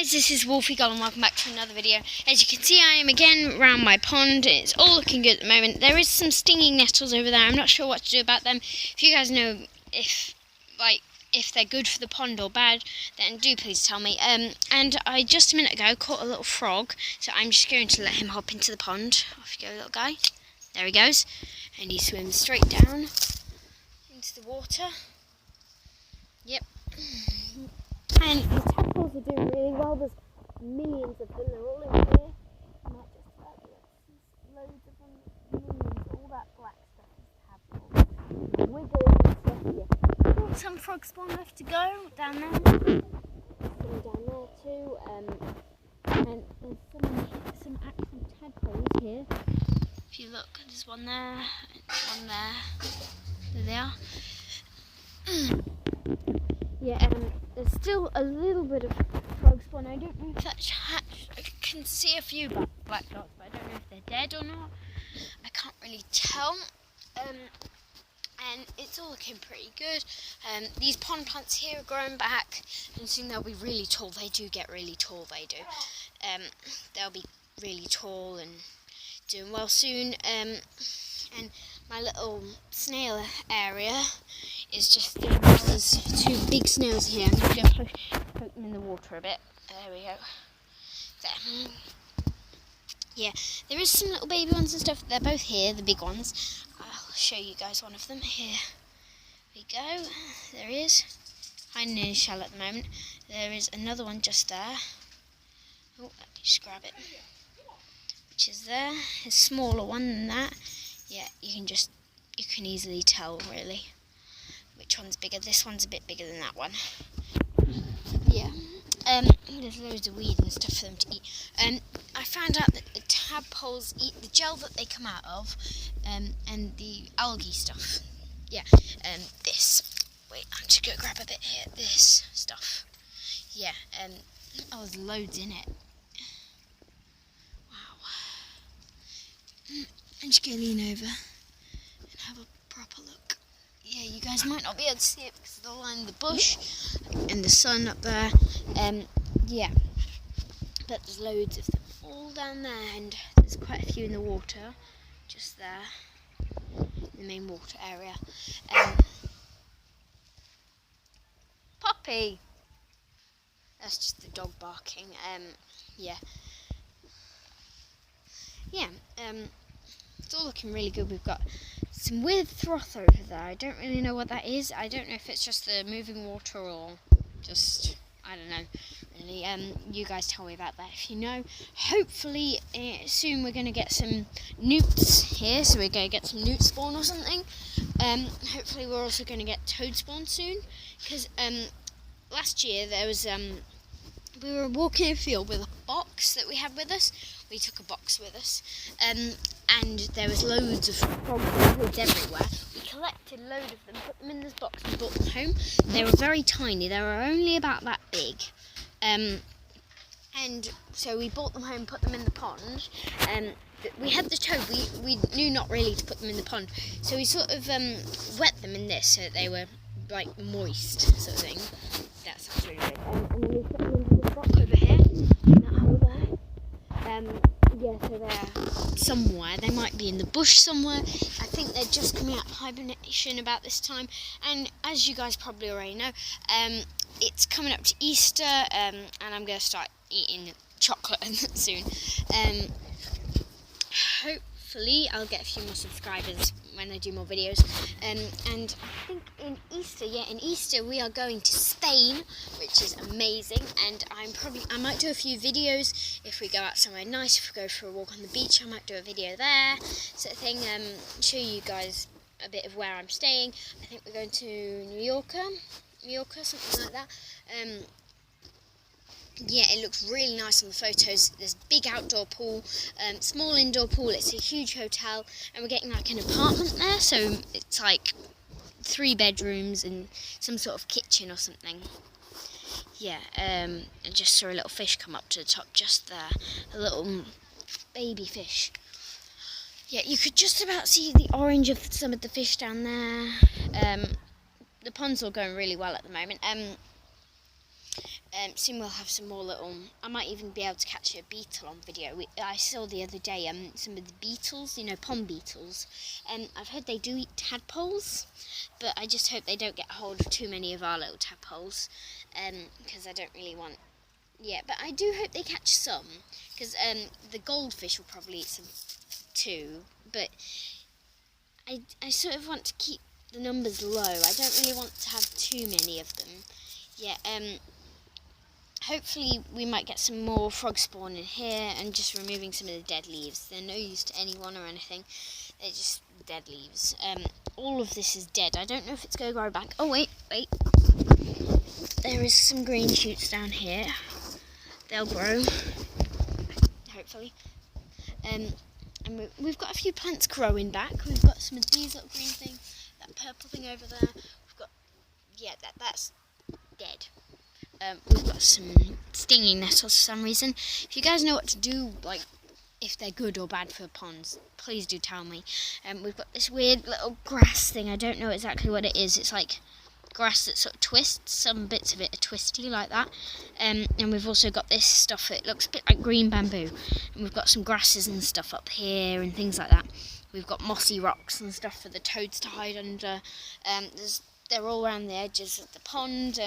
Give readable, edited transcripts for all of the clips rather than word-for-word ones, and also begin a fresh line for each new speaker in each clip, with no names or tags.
guys, this is Wolfie Gull and welcome back to another video. As you can see, I am again around my pond. It's all looking good at the moment. There is some stinging nettles over there. I'm not sure what to do about them. If you guys know if they're good for the pond or bad, then do please tell me. And I just a minute ago caught a little frog, so I'm just going to let him hop into the pond. Off you go, little guy. There he goes. And he swims straight down into the water. Yep. And the tadpoles are doing really well. There's millions of them. They're all in here. I might just loads of them. Millions. All that black stuff is tadpoles. Wiggling and stuff here. Got some frog spawn left to go down there. Some down there too. And there's some actual tadpoles here. If you look, there's one there, one there. There they are. Yeah, there's still a little bit of frog spawn. I don't know if that's hatched. I can see a few black dots, but I don't know if they're dead or not. I can't really tell. And it's all looking pretty good. These pond plants here are growing back, and soon they'll be really tall. They do get really tall, they do. They'll be really tall and doing well soon. And my little snail area is just doing well. There's two big snails here. I'm just going to poke them in the water a bit. There we go. There. Yeah, there is some little baby ones and stuff. They're both here, the big ones. I'll show you guys one of them. Here we go. There he is. Hiding in his shell at the moment. There is another one just there. Oh, let me just grab it. Which is there. A smaller one than that. Yeah, you can easily tell really which one's bigger. This one's a bit bigger than that one. Yeah. There's loads of weed and stuff for them to eat. I found out that the tadpoles eat the gel that they come out of, and the algae stuff. Yeah. This. Wait, I'm just gonna grab a bit here. This stuff. Yeah. Oh, there's loads in it. I'm just going to lean over and have a proper look. Yeah, you guys might not be able to see it because of the line of the bush and the sun up there. Yeah, but there's loads of them all down there, and there's quite a few in the water, just there, in the main water area. Poppy! That's just the dog barking. Yeah. Yeah, it's all looking really good. We've got some weird froth over there. I don't really know what that is. I don't know if it's just the moving water or just, I don't know, really. You guys tell me about that if you know. Hopefully, soon we're going to get some newts here, so we're going to get some newt spawn or something. Hopefully we're also going to get toad spawn soon, because last year there was, we were walking a field with a box that we had with us. We took a box with us, and there was loads of frogs everywhere. We collected a load of them, put them in this box and brought them home. They were very tiny. They were only about that big. And so we brought them home, put them in the pond. We had the toad. We knew not really to put them in the pond. So we sort of wet them in this so that they were like moist sort of thing. That sounds really good. And then we put them into this box over here, in that hole there. Yeah, so they're somewhere. They might be in the bush somewhere. I think they're just coming out of hibernation about this time. And as you guys probably already know, it's coming up to Easter, and I'm going to start eating chocolate soon. Hopefully I'll get a few more subscribers when I do more videos. And I think in Easter we are going to Spain, which is amazing. And I might do a few videos if we go out somewhere nice. If we go for a walk on the beach, I might do a video there, sort of thing. Show you guys a bit of where I'm staying. I think we're going to Mallorca, something like that. Yeah, it looks really nice on the photos. There's a big outdoor pool, small indoor pool. It's a huge hotel, and we're getting like an apartment there, so it's like 3 bedrooms and some sort of kitchen or something. Yeah, and just saw a little fish come up to the top just there, a little baby fish. Yeah, you could just about see the orange of some of the fish down there. The pond's all going really well at the moment. soon we'll have some more little. I might even be able to catch a beetle on video. I saw the other day some of the beetles, pond beetles. I've heard they do eat tadpoles, but I just hope they don't get hold of too many of our little tadpoles, because I don't really want. Yeah, but I do hope they catch some, because the goldfish will probably eat some too. But I sort of want to keep the numbers low. I don't really want to have too many of them. Yeah. Hopefully we might get some more frog spawn in here, and just removing some of the dead leaves. They're no use to anyone or anything. They're just dead leaves. All of this is dead. I don't know if it's going to grow back. Oh, wait. There is some green shoots down here. They'll grow, hopefully. And we've got a few plants growing back. We've got some of these little green things, that purple thing over there. We've got, that's dead. We've got some stinging nettles for some reason. If you guys know what to do, like if they're good or bad for ponds, please do tell me. We've got this weird little grass thing. I don't know exactly what it is. It's like grass that sort of twists. Some bits of it are twisty like that. And we've also got this stuff. It looks a bit like green bamboo. And we've got some grasses and stuff up here and things like that. We've got mossy rocks and stuff for the toads to hide under. They're all around the edges of the pond.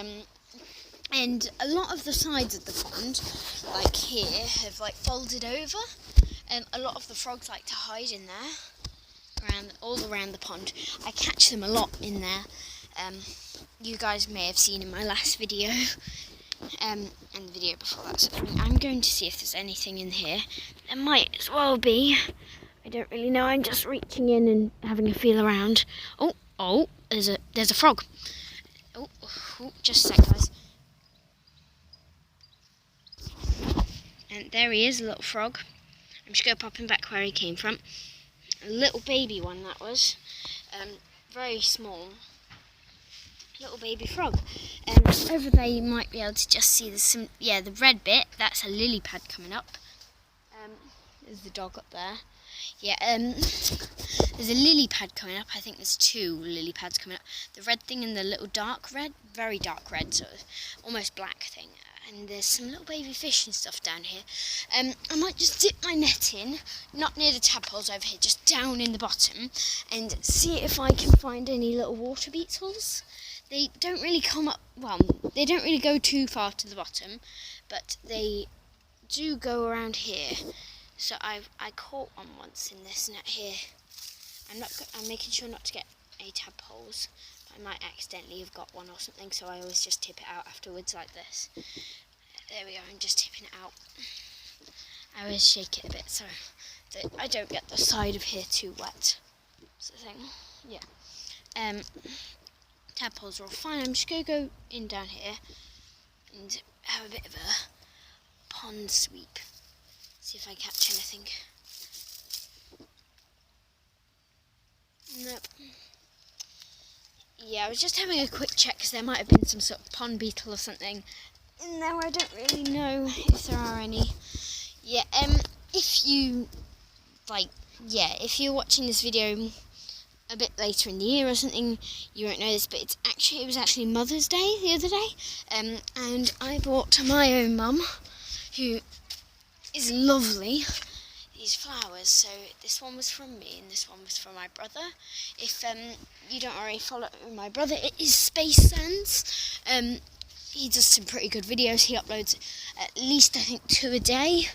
And a lot of the sides of the pond, like here, have like folded over. A lot of the frogs like to hide in there, all around the pond. I catch them a lot in there. You guys may have seen in my last video, and the video before that. So I'm going to see if there's anything in here. There might as well be. I don't really know. I'm just reaching in and having a feel around. Oh, there's a frog. Oh, just a sec, guys. And there he is, a little frog. I'm just going to pop him back where he came from. A little baby one that was. Very small. Little baby frog. Over there you might be able to just see the red bit. That's a lily pad coming up. There's the dog up there. Yeah, there's a lily pad coming up. I think there's 2 lily pads coming up. The red thing and the little dark red, very dark red, sort of almost black thing. And there's some little baby fish and stuff down here. I might just dip my net in, not near the tadpoles over here, just down in the bottom, and see if I can find any little water beetles. They don't really come up, they don't really go too far to the bottom, but they do go around here. So I caught one once in this net here. I'm making sure not to get any tadpoles. I might accidentally have got one or something, so I always just tip it out afterwards like this. There we go, I'm just tipping it out. I always shake it a bit so that I don't get the side of here too wet. That's the thing, yeah. Tadpoles are all fine. I'm just going to go in down here and have a bit of a pond sweep. See if I catch anything. Nope. Yeah, I was just having a quick check because there might have been some sort of pond beetle or something in there. I don't really know if there are any. Yeah, if you're watching this video a bit later in the year or something, you won't know this, but it was actually Mother's Day the other day, and I bought my own mum, who is lovely, these flowers. So this one was from me and this one was from my brother. If you don't already follow my brother, it is Space Sands. He does some pretty good videos. He uploads at least I think 2 a day,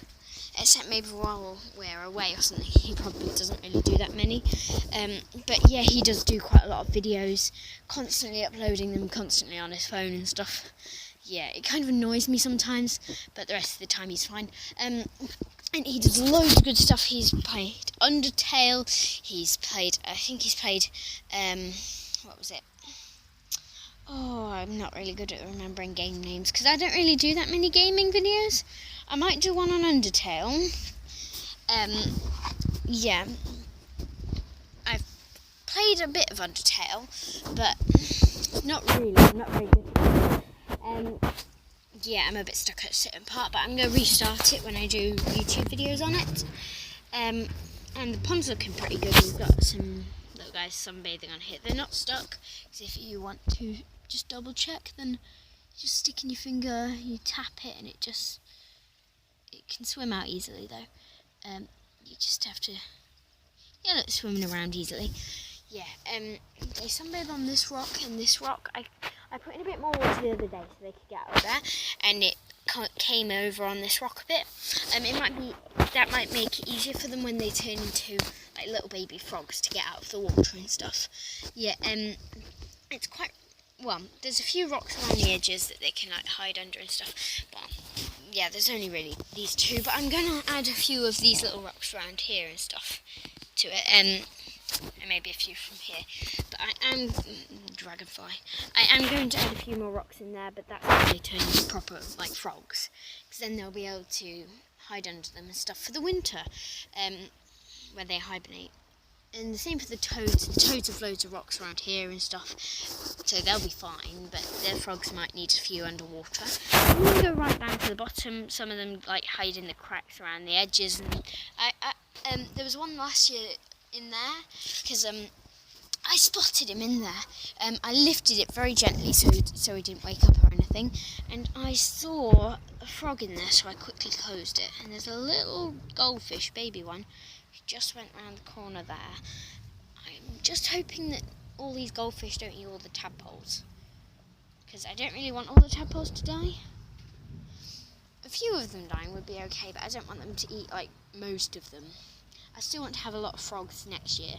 except maybe while we're away or something. He probably doesn't really do that many, but yeah, he does do quite a lot of videos, constantly uploading them, constantly on his phone and stuff. Yeah, it kind of annoys me sometimes, but the rest of the time he's fine. And he does loads of good stuff. He's played Undertale. I think he's played, what was it? Oh, I'm not really good at remembering game names, because I don't really do that many gaming videos. I might do one on Undertale. Yeah. I've played a bit of Undertale, but not really. I'm not very good at it. Yeah, I'm a bit stuck at a certain part, but I'm going to restart it when I do YouTube videos on it. And the pond's looking pretty good. We've got some little guys sunbathing on here. They're not stuck, because if you want to just double check, then just stick in your finger, you tap it, and it can swim out easily though. You just have to, yeah, look, swimming around easily. Yeah, they sunbathe on this rock and this rock. I put in a bit more water the other day so they could get out of there, and it came over on this rock a bit. That might make it easier for them when they turn into like little baby frogs to get out of the water and stuff. Yeah, it's quite, well, there's a few rocks around the edges that they can like hide under and stuff, but yeah, there's only really these two, but I'm going to add a few of these little rocks around here and stuff to it, and maybe a few from here, but I am dragonfly. I am going to add a few more rocks in there, but that's when they turn into proper like frogs, because then they'll be able to hide under them and stuff for the winter, where they hibernate. And the same for the toads. The toads have loads of rocks around here and stuff, so they'll be fine, but their frogs might need a few underwater. I'm going to go right down to the bottom. Some of them like hide in the cracks around the edges, and there was one last year in there, because I spotted him in there. I lifted it very gently so he didn't wake up or anything, and I saw a frog in there, so I quickly closed it. And there's a little goldfish, baby one, who just went round the corner there. I'm just hoping that all these goldfish don't eat all the tadpoles, because I don't really want all the tadpoles to die. A few of them dying would be okay, but I don't want them to eat like most of them. I still want to have a lot of frogs next year,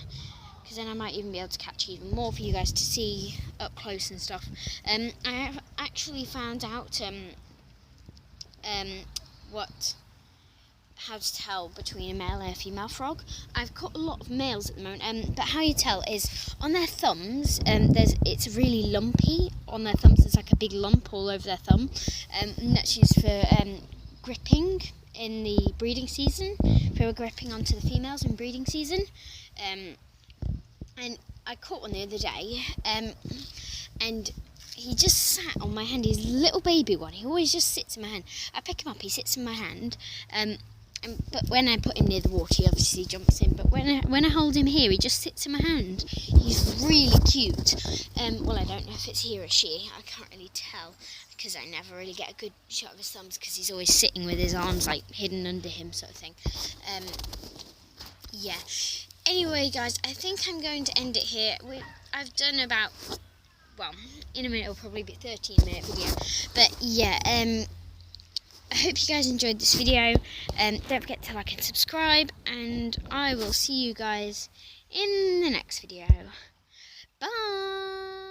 because then I might even be able to catch even more for you guys to see up close and stuff. I have actually found out how to tell between a male and a female frog. I've caught a lot of males at the moment, but how you tell is on their thumbs. It's really lumpy on their thumbs. There's like a big lump all over their thumb, and that's used for gripping in the breeding season. If we were gripping onto the females in breeding season, and I caught one the other day, and he just sat on my hand. He's a little baby one. He always just sits in my hand. I pick him up, he sits in my hand, but when I put him near the water, he obviously jumps in. But when I hold him here, he just sits in my hand. He's really cute. Well, I don't know if it's he or she. I can't really tell, because I never really get a good shot of his thumbs, because he's always sitting with his arms like hidden under him, sort of thing. Yeah. Anyway, guys, I think I'm going to end it here. I've done about, well, in a minute it'll probably be a 13-minute video. But yeah, I hope you guys enjoyed this video. Don't forget to like and subscribe, and I will see you guys in the next video. Bye!